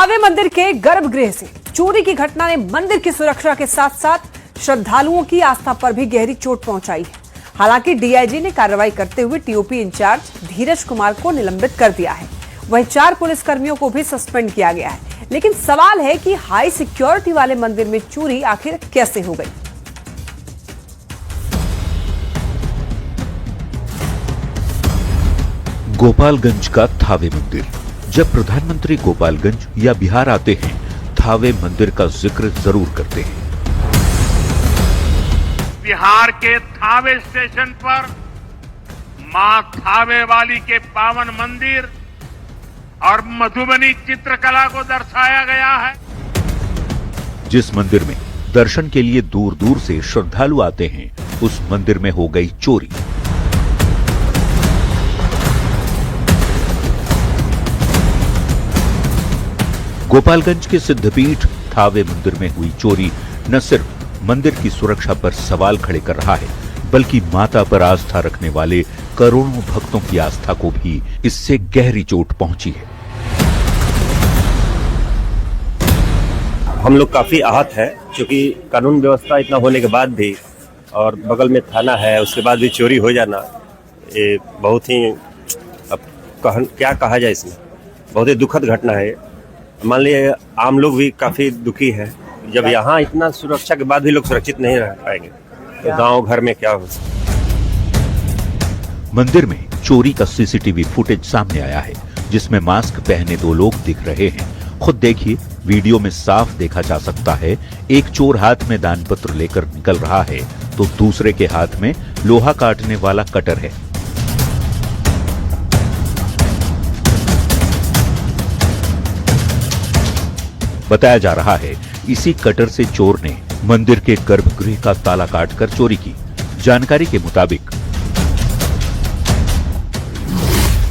थावे मंदिर के गर्भगृह से चोरी की घटना ने मंदिर की सुरक्षा के साथ साथ श्रद्धालुओं की आस्था पर भी गहरी चोट पहुंचाई है। हालांकि डीआईजी ने कार्रवाई करते हुए टीओपी इंचार्ज धीरज कुमार को निलंबित कर दिया है। वहीं 4 पुलिसकर्मियों को भी सस्पेंड किया गया है। लेकिन सवाल है कि हाई सिक्योरिटी वाले मंदिर में चोरी आखिर कैसे हो गई। गोपालगंज का थावे मंदिर। जब प्रधानमंत्री गोपालगंज या बिहार आते हैं, थावे मंदिर का जिक्र जरूर करते हैं। बिहार के थावे स्टेशन पर मां थावे वाली के पावन मंदिर और मधुबनी चित्रकला को दर्शाया गया है। जिस मंदिर में दर्शन के लिए दूर दूर से श्रद्धालु आते हैं, उस मंदिर में हो गई चोरी। गोपालगंज के सिद्धपीठ थावे मंदिर में हुई चोरी न सिर्फ मंदिर की सुरक्षा पर सवाल खड़े कर रहा है, बल्कि माता पर आस्था रखने वाले करोड़ों भक्तों की आस्था को भी इससे गहरी चोट पहुंची है। हम लोग काफी आहत है, क्योंकि कानून व्यवस्था इतना होने के बाद भी और बगल में थाना है, उसके बाद भी चोरी हो जाना, ये बहुत ही अब क्या कहा जाए, इसमें बहुत ही दुखद घटना है। मान लीजिए आम लोग भी काफी दुखी है। जब यहाँ इतना सुरक्षा के बाद भी लोग सुरक्षित नहीं रह पाएंगे तो गांव घर में क्या हो सकता। मंदिर में चोरी का सीसीटीवी फुटेज सामने आया है, जिसमें मास्क पहने 2 लोग दिख रहे हैं। खुद देखिए, वीडियो में साफ देखा जा सकता है, एक चोर हाथ में दानपत्र लेकर निकल रहा है तो दूसरे के हाथ में लोहा काटने वाला कटर है। बताया जा रहा है इसी कटर से चोर ने मंदिर के गर्भगृह का ताला काटकर चोरी की। जानकारी के मुताबिक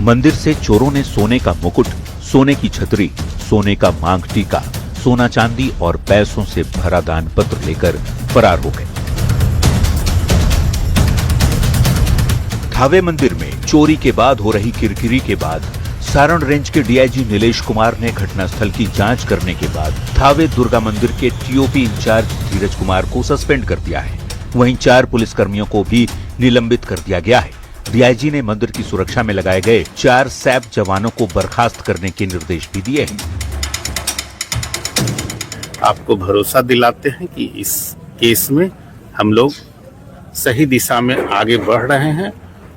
मंदिर से चोरों ने सोने का मुकुट, सोने की छतरी, सोने का मांग टीका, सोना चांदी और पैसों से भरा दान पत्र लेकर फरार हो गए। थावे मंदिर में चोरी के बाद हो रही किरकिरी के बाद सारण रेंज के डीआईजी नीलेश कुमार ने घटनास्थल की जांच करने के बाद थावे दुर्गा मंदिर के टीओपी इंचार्ज धीरज कुमार को सस्पेंड कर दिया है। वहीं 4 पुलिसकर्मियों को भी निलंबित कर दिया गया है। डीआईजी ने मंदिर की सुरक्षा में लगाए गए 4 सैप जवानों को बर्खास्त करने के निर्देश भी दिए हैं। आपको भरोसा दिलाते हैं कि इस केस में हम लोग सही दिशा में आगे बढ़ रहे हैं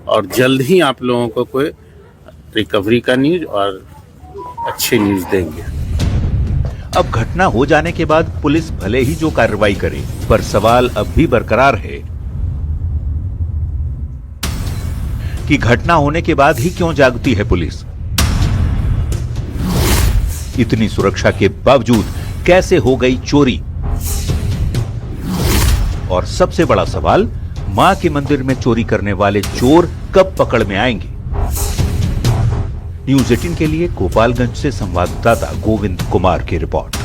और जल्द ही आप लोगों को कोई रिकवरी का न्यूज और अच्छे न्यूज देंगे। अब घटना हो जाने के बाद पुलिस भले ही जो कार्रवाई करे, पर सवाल अब भी बरकरार है कि घटना होने के बाद ही क्यों जागती है पुलिस। इतनी सुरक्षा के बावजूद कैसे हो गई चोरी? और सबसे बड़ा सवाल, मां के मंदिर में चोरी करने वाले चोर कब पकड़ में आएंगे? न्यूज़ 18 के लिए गोपालगंज से संवाददाता गोविंद कुमार की रिपोर्ट।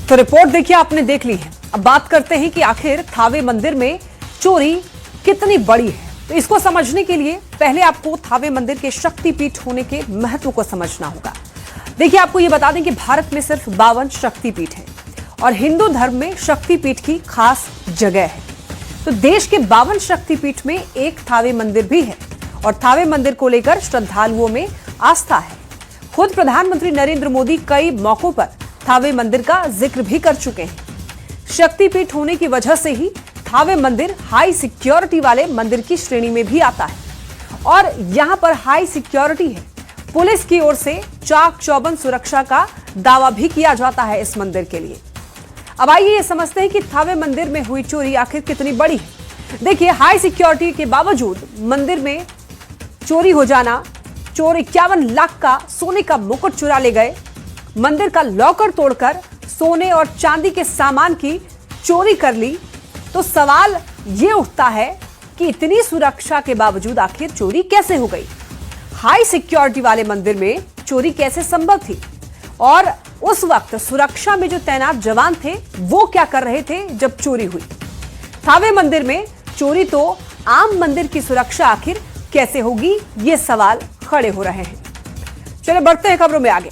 तो रिपोर्ट देखिए, आपने देख ली है। अब बात करते हैं कि आखिर थावे मंदिर में चोरी कितनी बड़ी है। तो इसको समझने के लिए पहले आपको थावे मंदिर के शक्तिपीठ होने के महत्व को समझना होगा। देखिए, आपको यह बता दें कि भारत में सिर्फ 52 शक्तिपीठ है और हिंदू धर्म में शक्तिपीठ की खास जगह है। तो देश के 52 शक्तिपीठ में एक थावे मंदिर भी है और थावे मंदिर को लेकर श्रद्धालुओं में आस्था है। खुद प्रधानमंत्री नरेंद्र मोदी कई मौकों पर थावे मंदिर का जिक्र भी कर चुके हैं। शक्तिपीठ होने की वजह से ही थावे मंदिर हाई सिक्योरिटी वाले मंदिर की श्रेणी में भी आता है और यहां पर हाई सिक्योरिटी है। पुलिस की ओर से चाक चौबंद सुरक्षा का दावा भी किया जाता है इस मंदिर के लिए। अब आइए ये समझते हैं कि थावे मंदिर में हुई चोरी आखिर कितनी बड़ी है। देखिए, हाई सिक्योरिटी के बावजूद मंदिर में चोरी हो जाना, चोर 51 लाख का सोने का मुकुट चुरा ले गए, मंदिर का लॉकर तोड़कर सोने और चांदी के सामान की चोरी कर ली। तो सवाल ये उठता है कि इतनी सुरक्षा के बावजूद आखिर चोरी कैसे हो गई? हाई सिक्योरिटी वाले मंदिर में चोरी कैसे संभव थी? और उस वक्त सुरक्षा में जो तैनात जवान थे वो क्या कर रहे थे जब चोरी हुई? थावे मंदिर में चोरी तो आम मंदिर की सुरक्षा आखिर कैसे होगी, ये सवाल खड़े हो रहे हैं। चलिए बढ़ते हैं खबरों में आगे।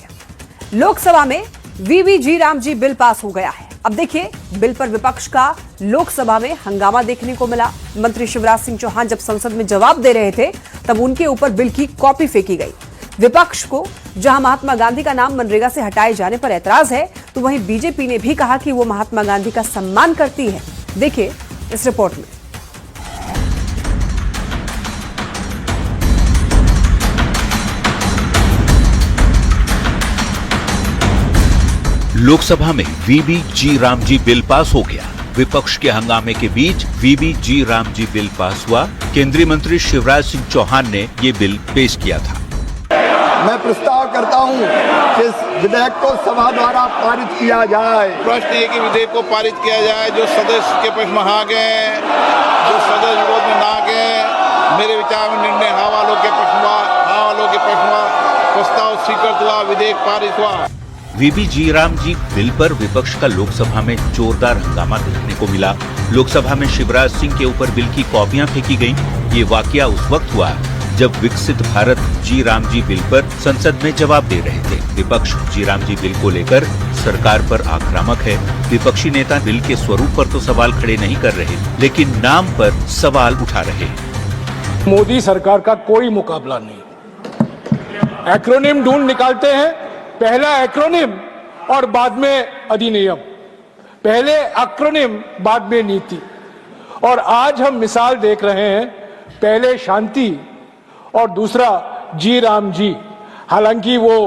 लोकसभा में वीवीजी रामजी बिल पास हो गया है। अब देखिए, बिल पर विपक्ष का लोकसभा में हंगामा देखने को मिला। मंत्री शिवराज सिंह चौहान जब संसद में जवाब दे रहे थे तब उनके ऊपर बिल की कॉपी फेंकी गई। विपक्ष को जहां महात्मा गांधी का नाम मनरेगा से हटाए जाने पर ऐतराज है, तो वहीं बीजेपी ने भी कहा कि वो महात्मा गांधी का सम्मान करती है। देखिए इस रिपोर्ट में। लोकसभा में वीबीजी रामजी बिल पास हो गया। विपक्ष के हंगामे के बीच वीबीजी रामजी बिल पास हुआ। केंद्रीय मंत्री शिवराज सिंह चौहान ने ये बिल पेश किया था। मैं प्रस्ताव करता हूं कि इस विधेयक को सभा द्वारा पारित किया जाए। प्रश्न है कि विधेयक को पारित किया जाए। जो सदस्य के पक्ष में आ गए, जो सदस्य विरोध में ना गए, मेरे विचार में निर्णय हाँ वालों के पक्ष में प्रस्ताव स्वीकृत हुआ, विधेयक पारित हुआ। वीबीजी रामजी बिल पर विपक्ष का लोकसभा में जोरदार हंगामा देखने को मिला। लोकसभा में शिवराज सिंह के ऊपर बिल की कॉपियां फेंकी गईं। ये वाकया उस वक्त हुआ जब विकसित भारत जी रामजी बिल पर संसद में जवाब दे रहे थे। विपक्ष जी रामजी बिल को लेकर सरकार पर आक्रामक है। विपक्षी नेता बिल के स्वरूप पर तो सवाल खड़े नहीं कर रहे, लेकिन नाम पर सवाल उठा रहे। मोदी सरकार का कोई मुकाबला नहीं। एक्रोनिम ढूंढ निकालते हैं, पहला एक्रोनिम और बाद में अधिनियम, पहले एक्रोनिम बाद में नीति। और आज हम मिसाल देख रहे हैं, पहले शांति और दूसरा जी राम जी। हालांकि वो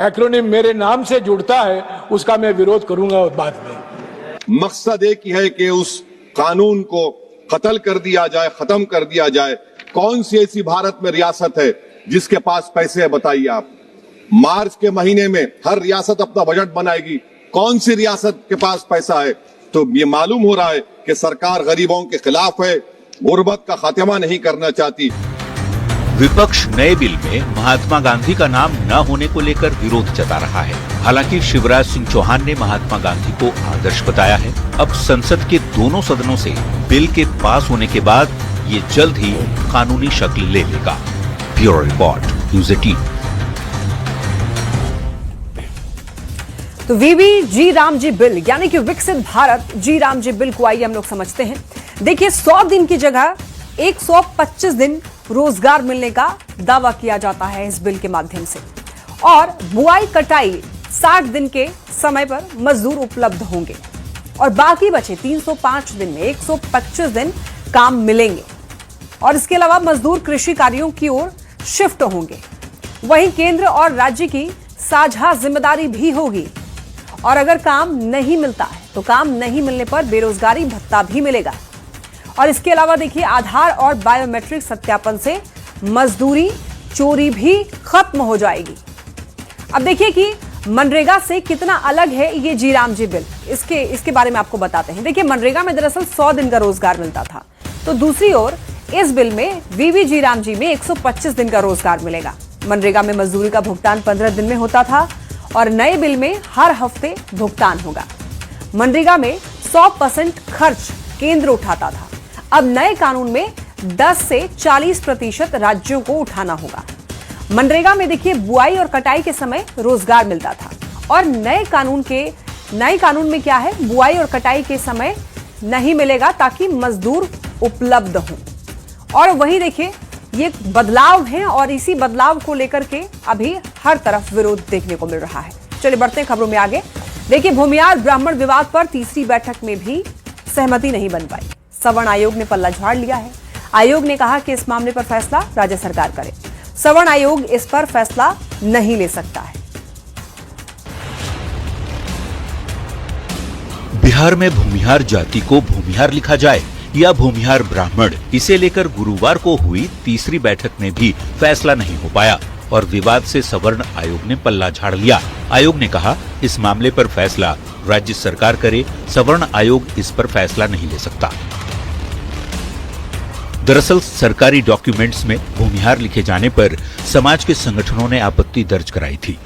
एक्रोनिम मेरे नाम से जुड़ता है, उसका मैं विरोध करूंगा बाद में। मकसद एक ही है कि उस कानून को कत्ल कर दिया जाए, खत्म कर दिया जाए। कौन सी ऐसी भारत में रियासत है जिसके पास पैसे है, बताइए आप। मार्च के महीने में हर रियासत अपना बजट बनाएगी, कौन सी रियासत के पास पैसा है? तो ये मालूम हो रहा है कि सरकार गरीबों के खिलाफ है, गुर्बत का खात्मा नहीं करना चाहती। विपक्ष नए बिल में महात्मा गांधी का नाम न होने को लेकर विरोध जता रहा है। हालांकि शिवराज सिंह चौहान ने महात्मा गांधी को आदर्श बताया है। अब संसद के दोनों सदनों से बिल के पास होने के बाद ये जल्द ही कानूनी शक्ल ले लेगा। Bureau report, news 18। तो वीबीजी रामजी बिल यानी कि विकसित भारत जी रामजी बिल को आइए हम लोग समझते हैं। देखिए, 100 दिन की जगह 125 दिन रोजगार मिलने का दावा किया जाता है इस बिल के माध्यम से। और बुआई कटाई 60 दिन के समय पर मजदूर उपलब्ध होंगे और बाकी बचे 305 दिन में 125 दिन काम मिलेंगे। और इसके अलावा मजदूर कृषि कार्यों की ओर शिफ्ट होंगे। वहीं केंद्र और राज्य की साझा जिम्मेदारी भी होगी। और अगर काम नहीं मिलता है तो काम नहीं मिलने पर बेरोजगारी भत्ता भी मिलेगा। और इसके अलावा देखिए, आधार और बायोमेट्रिक सत्यापन से मजदूरी चोरी भी खत्म हो जाएगी। अब देखिए कि मनरेगा से कितना अलग है ये जी रामजी बिल, इसके बारे में आपको बताते हैं। देखिए, मनरेगा में दरअसल 100 दिन का रोजगार मिलता था, तो दूसरी ओर इस बिल में वीबीजी रामजी में 125 दिन का रोजगार मिलेगा। मनरेगा में मजदूरी का भुगतान 15 दिन में होता था और नए बिल में हर हफ्ते भुगतान होगा। मनरेगा में 100% खर्च केंद्र उठाता था। अब नए कानून में 10 से 40% राज्यों को उठाना होगा। मनरेगा में देखिए, बुआई और कटाई के समय रोजगार मिलता था और नए कानून में क्या है, बुआई और कटाई के समय नहीं मिलेगा ताकि मजदूर उपलब्ध हों। और वहीं देखिए, ये बदलाव हैं और इसी बदलाव को लेकर के अभी हर तरफ विरोध देखने को मिल रहा है। चलिए बढ़ते हैं खबरों में आगे। देखिए, भूमिहार ब्राह्मण विवाद पर तीसरी बैठक में भी सहमति नहीं बन पाई। सवर्ण आयोग ने पल्ला झाड़ लिया है। आयोग ने कहा कि इस मामले पर फैसला राज्य सरकार करे। सवर्ण आयोग इस पर फैसला नहीं ले सकता है। बिहार में भूमिहार जाति को भूमिहार लिखा जाए या भूमिहार ब्राह्मण, इसे लेकर गुरुवार को हुई तीसरी बैठक में भी फैसला नहीं हो पाया और विवाद से सवर्ण आयोग ने पल्ला झाड़ लिया। आयोग ने कहा इस मामले पर फैसला राज्य सरकार करे, सवर्ण आयोग इस पर फैसला नहीं ले सकता। दरअसल सरकारी डॉक्यूमेंट्स में भूमिहार लिखे जाने पर समाज के संगठनों ने आपत्ति दर्ज कराई थी।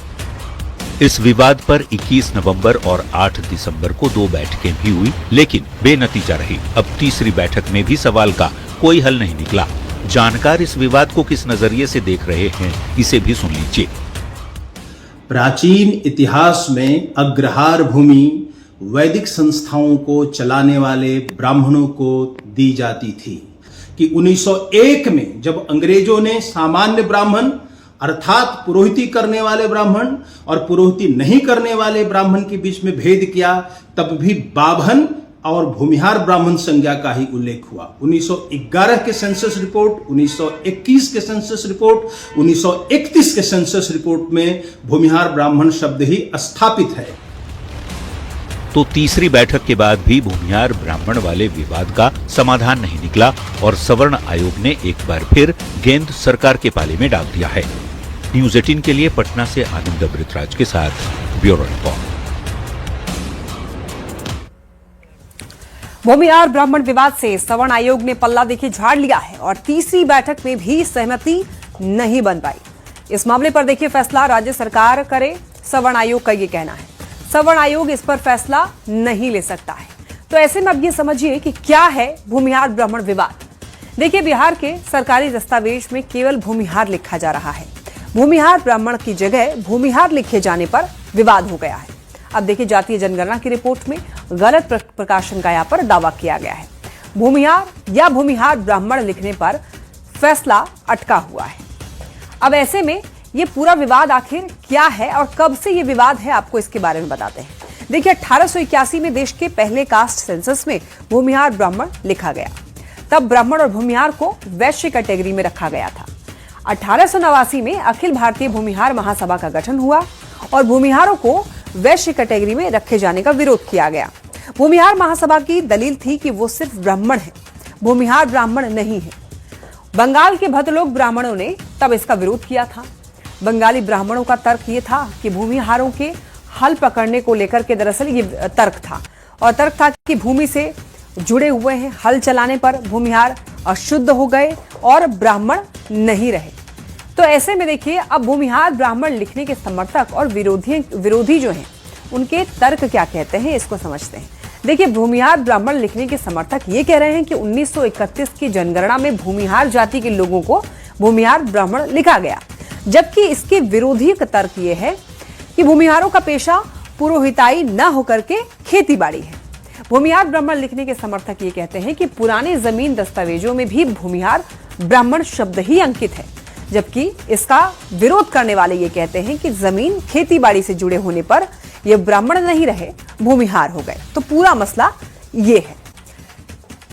इस विवाद पर 21 नवंबर और 8 दिसंबर को 2 बैठकें भी हुई, लेकिन बेनतीजा रही। अब तीसरी बैठक में भी सवाल का कोई हल नहीं निकला। जानकार इस विवाद को किस नजरिए से देख रहे हैं, इसे भी सुन लीजिए। प्राचीन इतिहास में अग्रहार भूमि वैदिक संस्थाओं को चलाने वाले ब्राह्मणों को दी जाती थी कि 1901 में जब अंग्रेजों ने सामान्य ब्राह्मण अर्थात पुरोहिती करने वाले ब्राह्मण और पुरोहिती नहीं करने वाले ब्राह्मण के बीच में भेद किया, तब भी बाभन और भूमिहार ब्राह्मण संज्ञा का ही उल्लेख हुआ। 1911 के सेंसस रिपोर्ट, 1921 के सेंसस रिपोर्ट, 1931 के सेंसस रिपोर्ट में भूमिहार ब्राह्मण शब्द ही स्थापित है। तो तीसरी बैठक के बाद भी भूमिहार ब्राह्मण वाले विवाद का समाधान नहीं निकला और सवर्ण आयोग ने एक बार फिर गेंद सरकार के पाले में डाल दिया है। न्यूज़ 18 के लिए पटना से आनंद अमृतराज के साथ ब्यूरो रिपोर्ट। भूमिहार ब्राह्मण विवाद से सवर्ण आयोग ने पल्ला देखिए झाड़ लिया है और तीसरी बैठक में भी सहमति नहीं बन पाई। इस मामले पर देखिए फैसला राज्य सरकार करे, सवर्ण आयोग का ये कहना है। सवर्ण आयोग इस पर फैसला नहीं ले सकता है। तो ऐसे में अब ये समझिए कि क्या है भूमिहार ब्राह्मण विवाद। देखिए बिहार के सरकारी दस्तावेज में केवल भूमिहार लिखा जा रहा है। भूमिहार ब्राह्मण की जगह भूमिहार लिखे जाने पर विवाद हो गया है। अब देखिए जातीय जनगणना की रिपोर्ट में गलत प्रकाशन का यहाँ पर दावा किया गया है। भूमिहार या भूमिहार ब्राह्मण लिखने पर फैसला अटका हुआ है। अब ऐसे में ये पूरा विवाद आखिर क्या है और कब से ये विवाद है, आपको इसके बारे में बताते हैं। देखिए 1881 में देश के पहले कास्ट सेंसस में भूमिहार ब्राह्मण लिखा गया। तब ब्राह्मण और भूमिहार को वैश्य कैटेगरी में रखा गया था। 1889 में अखिल भारतीय भूमिहार महासभा का गठन हुआ और भूमिहारों को वैश्य कैटेगरी में रखे जाने का विरोध किया गया। भूमिहार महासभा की दलील थी कि वो सिर्फ ब्राह्मण है, भूमिहार ब्राह्मण नहीं है। बंगाल के भद्रलोक ब्राह्मणों ने तब इसका विरोध किया था। बंगाली ब्राह्मणों का तर्क ये था कि भूमिहारों के हल पकड़ने को लेकर के दरअसल ये तर्क था और तर्क था कि भूमि से जुड़े हुए हैं, हल चलाने पर भूमिहार अशुद्ध हो गए और ब्राह्मण नहीं रहे। तो ऐसे में देखिए अब भूमिहार ब्राह्मण लिखने के समर्थक और विरोधी जो हैं उनके तर्क क्या कहते हैं, इसको समझते हैं। देखिए भूमिहार ब्राह्मण लिखने के समर्थक ये कह रहे हैं कि 1931 की जनगणना में भूमिहार जाति के लोगों को भूमिहार ब्राह्मण लिखा गया, जबकि इसके विरोधी का तर्क ये है कि भूमिहारों का पेशा पुरोहिताई न होकर के खेतीबाड़ी है। भूमिहार ब्राह्मण लिखने के समर्थक ये कहते हैं कि पुराने जमीन दस्तावेजों में भी भूमिहार ब्राह्मण शब्द ही अंकित है, जबकि इसका विरोध करने वाले ये कहते हैं कि जमीन खेतीबाड़ी से जुड़े होने पर ये ब्राह्मण नहीं रहे, भूमिहार हो गए। तो पूरा मसला ये है।